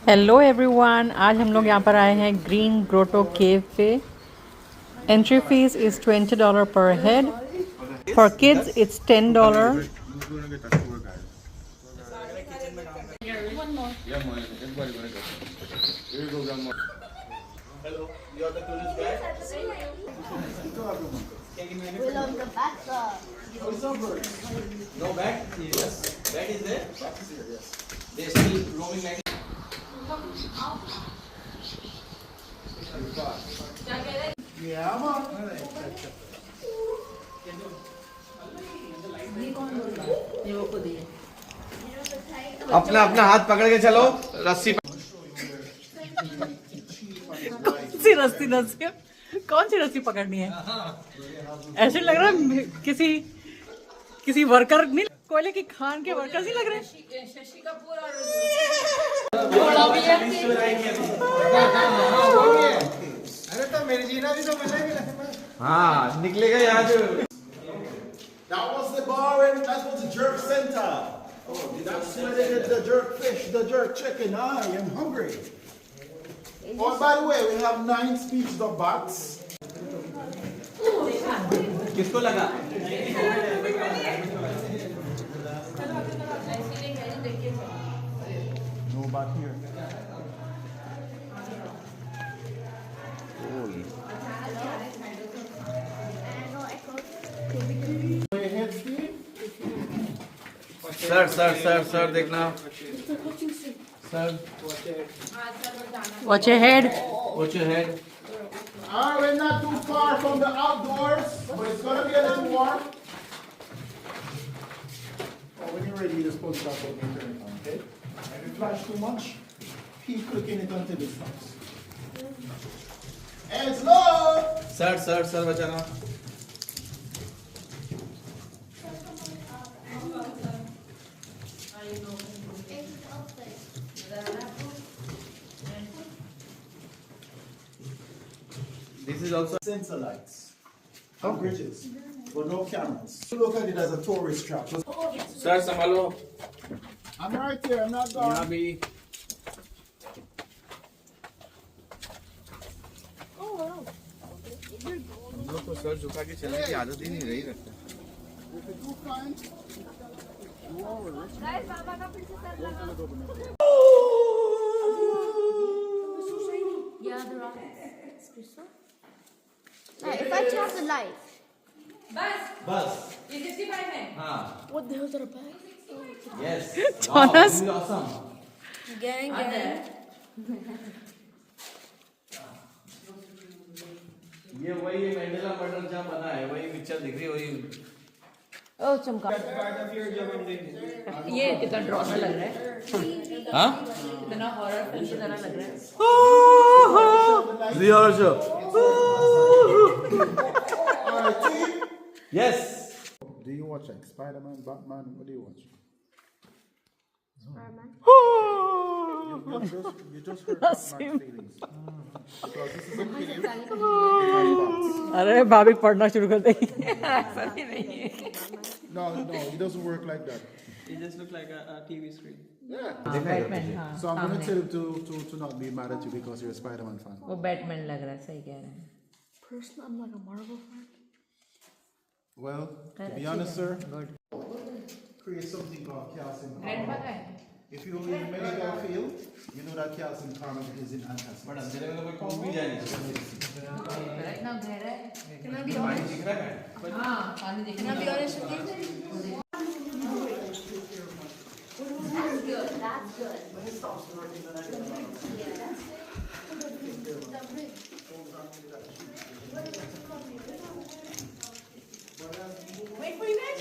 Hello everyone, आज हम लोग यहाँ पर आए हैं ग्रीन ग्रोटो केव पे। एंट्री फीस इज़ $20 पर head. For kids it's $10। No bag? Yes. Bag is there? Bag is here, yes. They still roaming like. Yeah, man. अपना अपना हाथ पकड़ के चलो रस्सी सी रस्सी रस्सी कौन सी रस्सी पकड़नी है? ऐसे लग रहा है किसी वर्कर नहीं, कोयले की खान के वर्कर नहीं लग रहे। शशि कपूर अरे तो मेरी जीना भी तो मिलेगी। हाँ निकलेगा यहाँ जो That was the bar and that was the jerk center. That's where they get the jerk fish, the jerk chicken. I am hungry. Oh, by the way, we have 9 species of bats. किसको लगा? No bat here. Sir देखना sir watch your head. Watch your head. Alright, we're not too far from the outdoors, but it's gonna be a little warm. Oh, when you're ready, you're supposed to start putting your turn on, okay? If you flash too much, keep clicking it until it stops. And slow! Sir बचाना This is also Sensor lights on bridges, but no cameras. Look at it as a tourist trap. Sir संभालो I'm right here, I'm not यहाँ gone. भी हम लोग को sir झुका के चलने की आदत ही नहीं रही लगता If you do fine, you are Yeah, the rock. If I tap the light, बस ये 65 है हाँ what the hell is that about? yes Jonas. wow, awesome Gang. ये वही मैंडेला मर्डर जहाँ बना है वही पिक्चर दिख रही है वही ओ चमका। ये कितना ड्रामा लग रहा है। हाँ कितना हॉरर फिल्म की तरह लग रहा है। The horror show. Alright, team. Yes. Do you watch like Spider-Man, Batman? What do you watch? You just hurt Batman's feelings. Because this is a film. अरे भाभी पढ़ना शुरू कर देगी। ऐसा भी नहीं है। No, it doesn't work like that. It just looked like a TV screen. Yeah. Batman, हाँ, So I'm going सामने। to tell you to not be mad at you because you're a Spider-Man fan. वो Batman लग रहा है, सही कह रहे हैं। Personally, I'm like a Marvel fan. Well, to be honest, sir, create something called calcium. If you in medical field, you know that calcium carbonate is in antacids. But अंधेरे में तो कोई कौन भी जाए नहीं इतना गहरा है। Can I be पानी honest? दिख रहा है हाँ, पानी दिख Can I be honest with you? Wait for you guys.